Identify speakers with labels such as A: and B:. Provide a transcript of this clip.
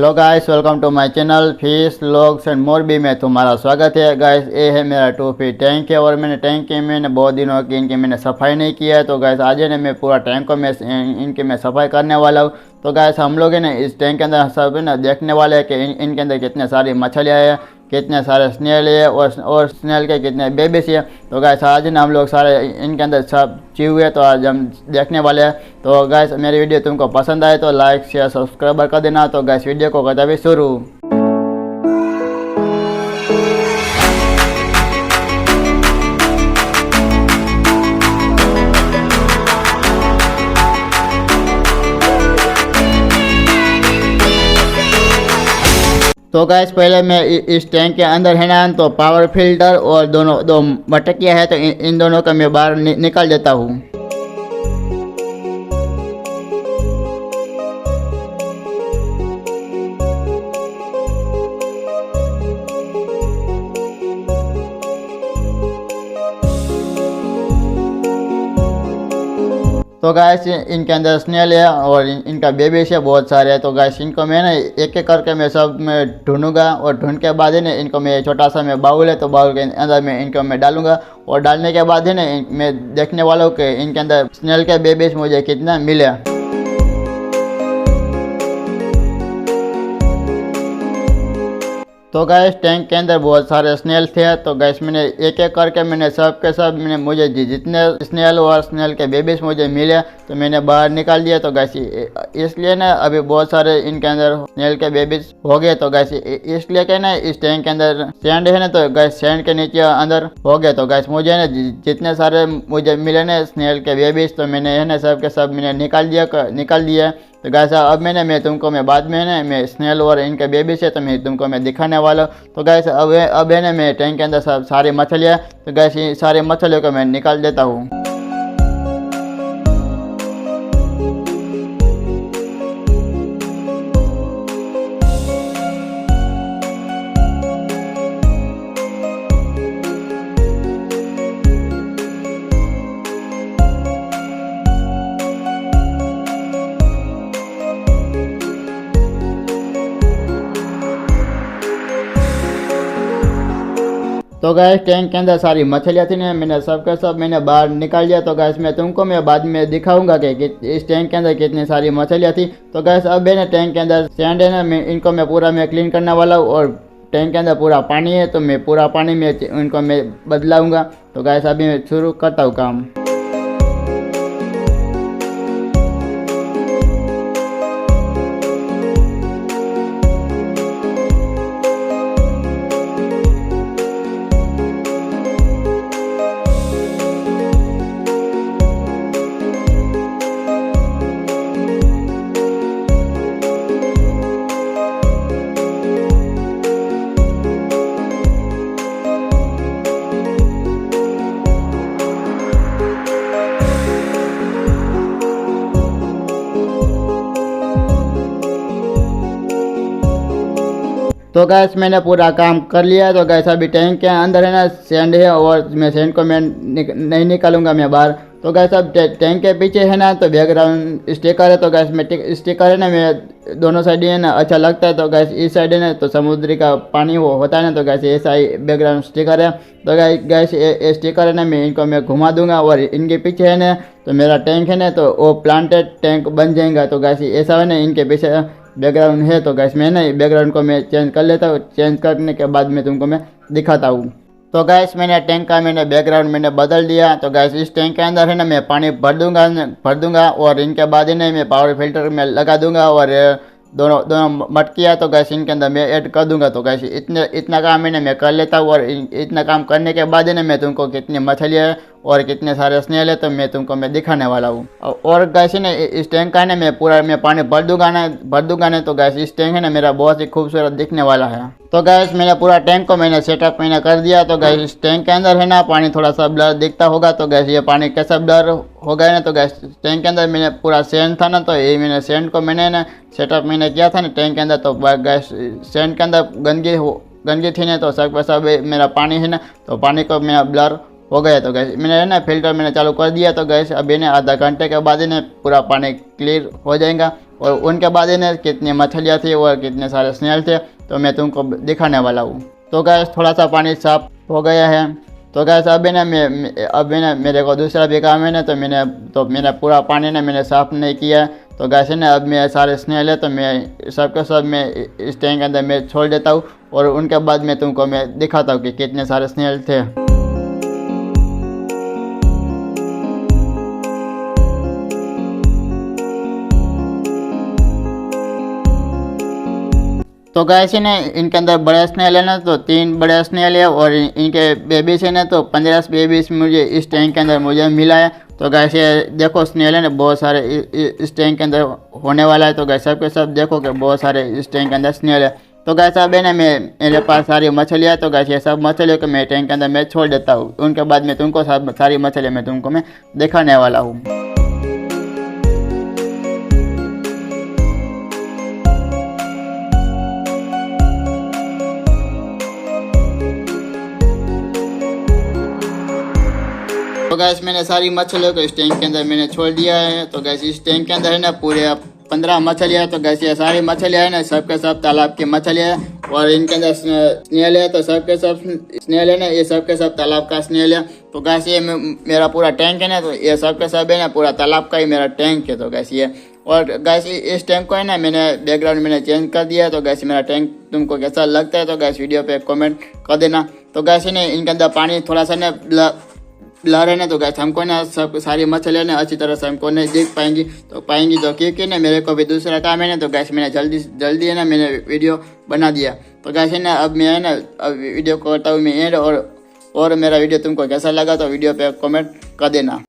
A: Hello guys, welcome to my channel fish vlogs and Morbi में तुम्हारा स्वागत है। गाइस, ये है मेरा 2 फीट टैंक है और मैंने टैंक के मैंने बहुत दिनों की इनकी मैंने सफाई नहीं किया है। तो गाइस आज है ना मैं पूरा टैंक को मैं इनकी मैं सफाई करने वाला हूँ। तो गाइस हम लोग है ना इस टैंक के अंदर सब है ना देखने वाले हैं कि इनके अंदर कितने सारी मछलियाँ हैं, कितने सारे स्नेल है और स्नेल के कितने बेबीज है। तो गाइस आज ना हम लोग सारे इनके अंदर सब चीज़ है तो आज हम देखने वाले हैं। तो गाइस मेरी वीडियो तुमको पसंद आए तो लाइक शेयर सब्सक्राइब कर देना। तो गाइस वीडियो को करते हुए शुरू। तो गैस पहले मैं इस टैंक के अंदर है ना तो पावर फिल्टर और दो मटकियाँ है तो इन दोनों का मैं बाहर निकाल देता हूँ। तो गैस इनके अंदर स्नेल है और इनका बेबीज है बहुत सारे हैं। तो गैस इनको मैं ना एक एक करके मैं सब मैं ढूंढूंगा और ढूंढ के बाद है ना इनको मैं छोटा सा मैं बाउल है तो बाउल के अंदर मैं इनको मैं डालूंगा और डालने के बाद है ना मैं देखने वाला हूँ कि इनके अंदर स्नेल के बेबीज मुझे कितना मिले। तो गैस टैंक के अंदर बहुत सारे स्नेल थे तो गैस मैंने एक एक करके मैंने सब के सब मैंने मुझे जितने स्नेल और स्नेल के बेबीज मुझे मिले तो मैंने बाहर निकाल दिया। तो गैस इसलिए ना अभी बहुत सारे इनके अंदर स्नेल के बेबीज हो गए। तो गैस इसलिए क्या ना इस टैंक के अंदर सैंड है ना तो गैस सैंड के नीचे अंदर हो गए। तो गैस मुझे ना जितने सारे मुझे मिले ना स्नेल के बेबीज तो मैंने है ना सब के सब मैंने निकाल दिया। तो गैस अब मैं तुमको मैं बाद में ना मैं स्नेल और इनके बेबी से तो मैं तुमको मैं दिखाने वाला हूँ। तो गैस अब है ना मैं टैंक के अंदर सब सारी मछलियाँ तो गैस ये सारी मछलियों को मैं निकाल देता हूँ। तो गैस टैंक के अंदर सारी मछलियाँ थी ना मैंने सब का सब मैंने बाहर निकाल दिया। तो गैस मैं तुमको मैं बाद में दिखाऊंगा कि इस टैंक के अंदर कितनी सारी मछलियाँ थी। तो गैस अब है ना टैंक के अंदर सैंड है ना मैं इनको मैं पूरा मैं क्लीन करने वाला हूँ और टैंक के अंदर पूरा पानी है तो मैं पूरा पानी में इनको मैं बदलाऊँगा। तो गैस अभी मैं शुरू करता हूँ काम। तो गैस मैंने पूरा काम कर लिया। तो गैस अभी टैंक के अंदर है ना सैंड है और मैं सैंड को मैं नहीं निकालूंगा मैं बाहर। तो गैस अब टैंक के पीछे है ना तो बैकग्राउंड स्टिकर है। तो गैस में स्टिकर है ना मैं दोनों साइड है ना अच्छा लगता है। तो गैस इस साइड है ना तो समुद्री का पानी वो होता है ना तो गैस ऐसा ही बैकग्राउंड स्टिकर है। तो गैस ये स्टिकर है ना मैं इनको मैं घुमा दूंगा और इनके पीछे है ना तो मेरा टैंक है ना तो वो प्लांटेड टैंक बन जाएगा। तो गैस ऐसा है ना इनके पीछे बैकग्राउंड है। तो गैस मैं ना बैकग्राउंड को मैं चेंज कर लेता हूँ। चेंज करने के बाद में तुमको मैं दिखाता हूँ। तो गैस मैंने टैंक का मैंने बैकग्राउंड मैंने बदल दिया। तो गैस इस टैंक के अंदर है ना मैं पानी भर दूंगा और इनके बाद ही नहीं मैं पावर फिल्टर में लगा दूंगा और दोनों मटकियाँ तो गैस इनके अंदर मैं ऐड कर दूंगा। तो गैस इतना काम मैं कर लेता हूँ और इतना काम करने के बाद ही ना मैं तुमको कितनी मछलियाँ और कितने सारे स्नेल है तो मैं तुमको मैं दिखाने वाला हूँ। और गैस है ना इस टैंक का है ना मैं पूरा मैं पानी भर दूंगा ना तो गैस इस टैंक है ना मेरा बहुत ही खूबसूरत दिखने वाला है। तो गैस मैंने पूरा टैंक को मैंने सेटअप मैंने कर दिया। तो गैस इस टैंक के अंदर है ना पानी थोड़ा सा ब्लर दिखता होगा। तो गैस ये पानी कैसा ब्लर हो गया ना तो गैस टैंक के अंदर मैंने पूरा सैंड था ना तो ये मैंने सैंड को मैंने ना सेटअप मैंने किया था ना टैंक के अंदर। तो गैस सैंड के अंदर गंदगी थी ना तो सब मेरा पानी है ना तो पानी को मेरा ब्लर हो गया। तो गैस मैंने ना फिल्टर मैंने चालू कर दिया। तो गैस अभी ने आधा घंटे के बाद ही पूरा पानी क्लियर हो जाएगा। और उनके बाद है ना कितनी मछलियाँ थी और कितने सारे स्नेल थे तो मैं तुमको दिखाने वाला हूँ। तो गैस थोड़ा सा पानी साफ हो गया है। तो गैस अभी ना मेरे को दूसरा भी काम है ना, तो मैंने पूरा पानी ना मैंने साफ़ नहीं किया। तो गैस है ना अब मेरे सारे स्नेल है तो मैं सबके सब मैं इस टैंक के अंदर मैं छोड़ देता हूँ और उनके बाद मैं तुमको मैं दिखाता हूँ कि कितने सारे स्नेल थे। तो गैस है ना इनके अंदर बड़े स्नेल है ना, तो 3 बड़े स्नेल है और इनके बेबीज है ना, तो 15 बेबीज मुझे इस टैंक के अंदर मुझे मिला है। तो गैस ये देखो स्नेल है ना बहुत सारे इस टैंक के अंदर होने वाला है। तो गैस सबके सब देखो कि बहुत सारे इस टैंक के अंदर स्नेल है। तो गैस अब है ना मेरे पास सारी मछलियाँ, तो गैस ये सब मछलियों को मैं टैंक के अंदर मैं छोड़ देता हूँ। उनके बाद में तुमको सारी मछलियाँ मैं तुमको मैं दिखाने वाला हूँ। तो गैस मैंने सारी मछलियों को इस टैंक के अंदर मैंने छोड़ दिया है। तो गैस इस टैंक के अंदर है ना पूरे 15 मछलियाँ। तो गैस ये सारी मछलियाँ है ना सबके सब तालाब की मछलियाँ है और इनके अंदर स्नेल है। तो सबके सब स्नेल है ना, ये सबके सब तालाब का स्नेल है। तो गैस ये मेरा पूरा टैंक है ना, तो ये सबके सब है ना पूरा तालाब का ही मेरा टैंक है। तो गैस ये और गैस इस टैंक को है ना मैंने बैकग्राउंड मैंने चेंज कर दिया है। तो गैस मेरा टैंक तुमको कैसा लगता है तो गैस वीडियो पे कमेंट कर देना। तो गैस ने इनके अंदर पानी थोड़ा सा ना ब्लर है ना, तो गैस हमको ना सब सारी मछलियाँ ना अच्छी तरह से हमको नहीं देख पाएंगी तो क्योंकि ना मेरे को भी दूसरा काम है ना। तो गैस मैंने जल्दी है ना मैंने वीडियो बना दिया। तो गैस है ना अब मैं है ना अब वीडियो करता हूँ मैं एंड और मेरा वीडियो तुमको कैसा लगा तो वीडियो पे कमेंट कर देना।